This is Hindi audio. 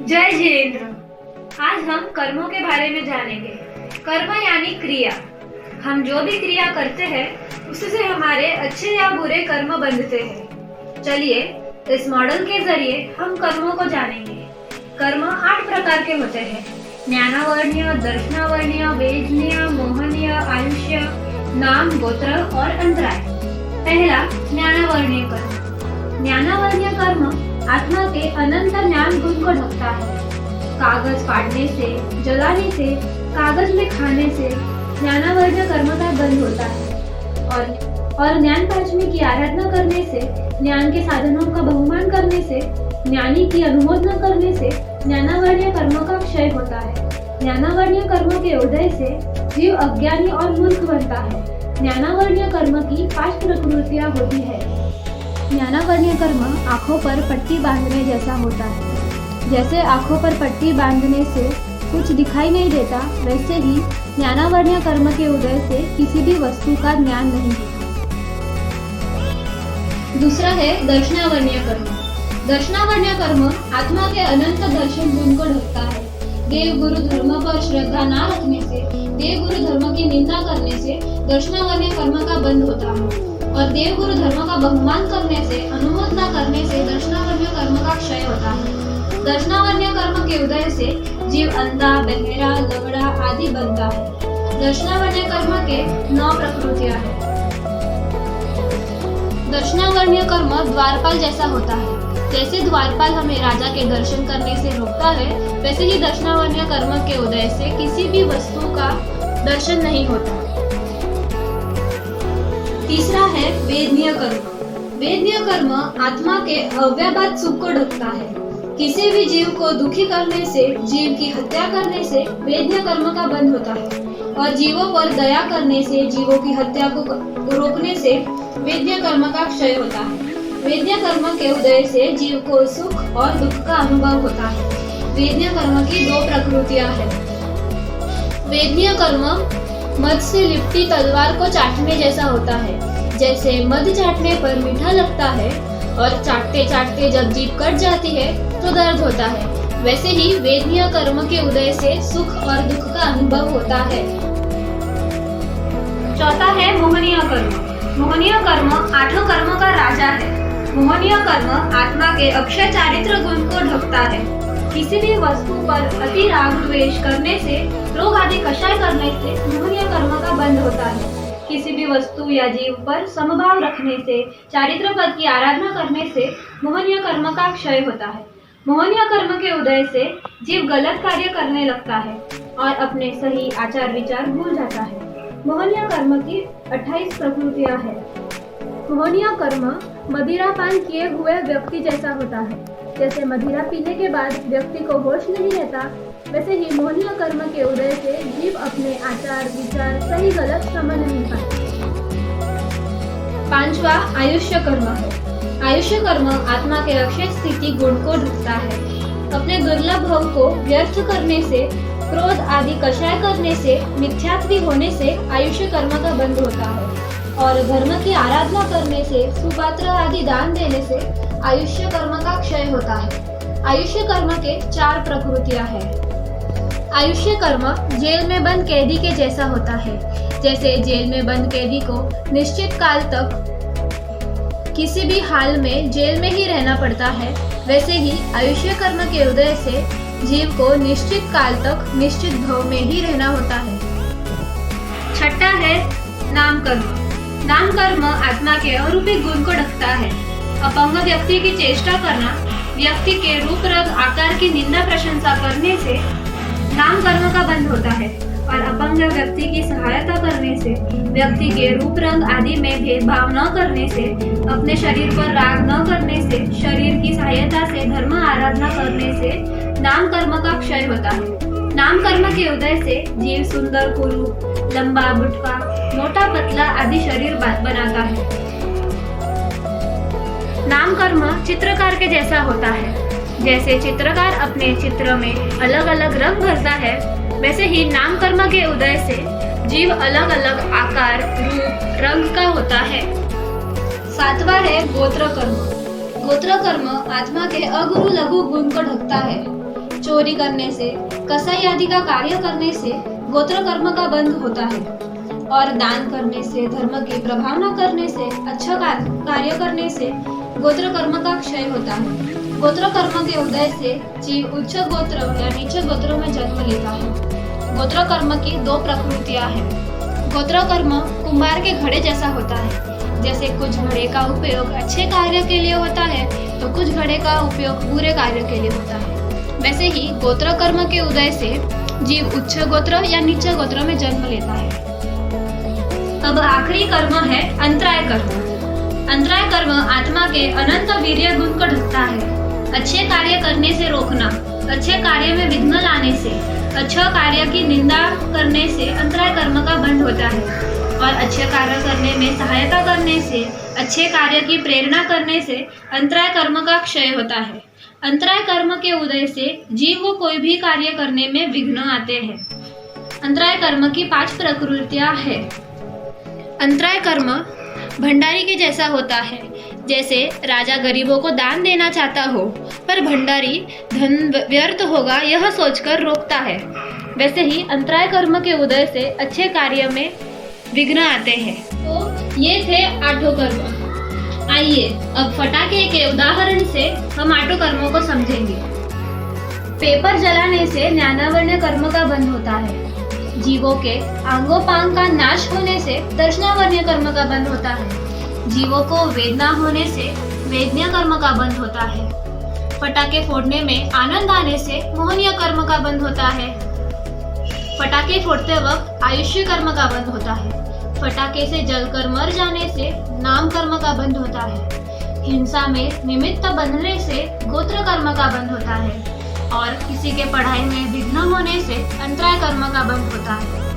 जय जिनेन्द्र। आज हम कर्मों के बारे में जानेंगे। कर्म यानी क्रिया। हम जो भी क्रिया करते हैं उससे हमारे अच्छे या बुरे कर्म बनते हैं। चलिए इस मॉडल के जरिए हम कर्मों को जानेंगे। कर्म 8 प्रकार के होते हैं: ज्ञानावर्णीय, दर्शनावर्णीय, वेदनीय, मोहनीय, आयुष्य, नाम, गोत्र और अंतराय। पहला, ज्ञानावर्णीय कर्म। ज्ञानावर्णीय कर्म आत्मा के अनंत ज्ञान गुण को ढकता है। कागज फाड़ने से, जलाने से, कागज में खाने से ज्ञानावर्णीय कर्म का बंध होता है। और ज्ञान पंचमी की आराधना करने से, ज्ञान के साधनों का बहुमान करने से, ज्ञानी की अनुमोदना करने से ज्ञानावर्णीय कर्मों का क्षय होता है। ज्ञानावर्णीय कर्मों के उदय से जीव अज्ञानी और मूर्ख बनता है। ज्ञानावर्णीय कर्म की 5 प्रकृतियां होती है। ज्ञानावर्णीय कर्म आँखों पर पट्टी बांधने जैसा होता है। जैसे आँखों पर पट्टी बांधने से कुछ दिखाई नहीं देता, वैसे ही ज्ञानावर्णीय कर्म के उदय से किसी भी वस्तु का ज्ञान नहीं होता। दूसरा है दर्शनावर्णीय कर्म। दर्शनावर्णीय कर्म आत्मा के अनंत दर्शन गुण को ढकता है। देव गुरु धर्म पर श्रद्धा न रखने से, देव गुरु धर्म की निंदा करने से दर्शनावर्णीय कर्म का बंध होता है। और देव गुरु धर्म का बहुमान करने से, अनुमोदना करने से दर्शनावर्णीय कर्म का क्षय होता है। दर्शनावर्णीय कर्म के उदय से जीव अंधा, बहरा, लंगड़ा आदि बनता है। दर्शनावर्णीय कर्म के 9 प्रकृतियां हैं। दर्शनावर्णीय कर्म द्वारपाल जैसा होता है। जैसे द्वारपाल हमें राजा के दर्शन करने से रोकता है, वैसे ही दर्शनावर्णीय कर्म के उदय से किसी भी वस्तु का दर्शन नहीं होता। तीसरा है वेदनीय कर्म। वेदनीय कर्म आत्मा के अव्याबाद सुख को ढकता है। किसी भी जीव को दुखी करने से, जीव की हत्या करने से वेदनीय कर्म का बंध होता है। और जीवों पर दया करने से, जीवों की हत्या को रोकने से वेदनीय कर्म का क्षय होता है। वेदनीय कर्म के उदय से जीव को सुख और दुख का अनुभव होता है। वेदनीय कर्म की 2 प्रकृतियां हैं। वेदनीय कर्म मध से लिपटी तलवार को चाटने जैसा होता है। जैसे मध चाटने पर मीठा लगता है और चाटते चाटते जब जीभ कट जाती है तो दर्द होता है, वैसे ही वेदनीय कर्म के उदय से सुख और दुख का अनुभव होता है। चौथा है मोहनीय कर्म। मोहनीय कर्म 8 कर्म का राजा है। मोहनीय कर्म आत्मा के अक्षय चारित्र गुण को ढकता है। किसी भी वस्तु पर अति राग द्वेष करने से, रोग आदि कषाय करने से मोहनीय कर्म का बंध होता है। किसी भी वस्तु या जीव पर समभाव रखने से, चारित्र पद की आराधना करने से मोहनीय कर्म का क्षय होता है। मोहनीय कर्म के उदय से जीव गलत कार्य करने लगता है और अपने सही आचार विचार भूल जाता है। मोहनीय कर्म की 28 प्रकृतियां हैं। मोहनीय कर्म मदिरा पान किए हुए व्यक्ति जैसा होता है। जैसे मदिरा पीने के बाद व्यक्ति को होश नहीं रहता, वैसे ही मोहनीय कर्म के उदय से जीव अपने आचार विचार सही गलत समझ नहीं पाता। 5वां आयुष्य कर्म है। आयुष्य कर्म आत्मा के अक्षय स्थिति गुण को ढकता है। अपने दुर्लभ भव को व्यर्थ करने से, क्रोध आदि कषाय करने से, मिथ्यात्वी होने से आयुष्य कर्म का बंध होता है। और धर्म की आराधना करने से, सुपात्र आदि दान देने से आयुष्य कर्म का क्षय होता है। आयुष्य कर्म के 4 प्रकृतियां हैं। आयुष्य कर्म जेल में बंद कैदी के जैसा होता है। जैसे जेल में बंद कैदी को निश्चित काल तक किसी भी हाल में जेल में ही रहना पड़ता है, वैसे ही आयुष्य कर्म के उदय से जीव को निश्चित काल तक निश्चित भव में ही रहना होता है। छठा है नाम कर्म। नाम कर्म आत्मा के अरूपी गुण को ढकता है। अपंग व्यक्ति की चेष्टा करना, व्यक्ति के रूप रंग आकार की निंदा प्रशंसा करने से नाम कर्म का बंध होता है। और अपंग व्यक्ति की सहायता करने से, व्यक्ति के रूप रंग आदि में भेदभाव न करने से, अपने शरीर पर राग न करने से, शरीर की सहायता से धर्म आराधना करने से नाम कर्म का क्षय होता है। नाम कर्म के उदय से जीव सुंदर कुरूप, लंबा बुटका, मोटा पतला आदि शरीर बनाता है। नाम कर्म चित्रकार के जैसा होता है। जैसे चित्रकार अपने चित्र में अलग अलग रंग भरता है, वैसे ही नाम कर्म के उदय से जीव अलग अलग आकार, रूप, रंग का होता है। 7वां है गोत्र कर्म। गोत्र कर्म आत्मा के अगुरु लघु गुण को ढकता है। चोरी करने से, कसाई आदि का कार्य करने से गोत्र कर्म का बंध होता है और दान करने से, धर्म की प्रभाव न करने से, अच्छा कार्य करने से गोत्र कर्म का क्षय होता है। गोत्र कर्म के उदय से जीव उच्च गोत्र या नीचे गोत्रों में जन्म लेता है। गोत्र कर्म की दो प्रकृतियां हैं। गोत्र कर्म कुम्हार के घड़े जैसा होता है। जैसे कुछ घड़े का उपयोग अच्छे कार्य के लिए होता है तो कुछ घड़े का उपयोग बुरे कार्य के लिए होता है। वैसे ही गोत्र कर्म के उदय से जीव उच्च गोत्र या नीचे गोत्र में जन्म लेता है। अब आखिरी कर्म है अंतराय कर्म। अंतराय कर्म आत्मा के अनंत वीर्य गुण को ढकता है। अच्छे कार्य करने से रोकना, अच्छे कार्य में विघ्न लाने से, अच्छा कार्य की निंदा करने से अंतराय कर्म का बंध होता है और अच्छे कार्य करने में सहायता करने से, अच्छे कार्य की प्रेरणा करने से अंतराय कर्म का क्षय होता है। अंतराय कर्म के उदय से जीव को कोई भी कार्य करने में विघ्न आते हैं। अंतराय कर्म की 5 प्रकृतियां हैं। अंतराय कर्म भंडारी के जैसा होता है। जैसे राजा गरीबों को दान देना चाहता हो पर भंडारी धन व्यर्थ होगा यह सोचकर रोकता है, वैसे ही अंतराय कर्म के उदय से अच्छे कार्य में विघ्न आते हैं। तो ये थे 8 कर्म। आइए अब फटाके के उदाहरण से हम 8 कर्मों को समझेंगे। पेपर जलाने से ज्ञानावर्ण कर्म का बंध होता है। जीवों के आंगोपांग का नाश होने से दर्शनावर्ण कर्म का बंध होता है। जीवों को वेदना होने से वेदनीय कर्म का बंध होता है। पटाखे फोड़ने में आनंद आने से मोहनीय कर्म का बंध होता है। पटाखे फोड़ते वक्त आयुष्य कर्म का बंध होता है। पटाखे से जलकर मर जाने से नाम कर्म का बंध होता है। हिंसा में निमित्त बनने से गोत्र कर्म का बंध होता है और किसी के पढ़ाई में विघ्न होने से अंतराय कर्म का बंध होता है।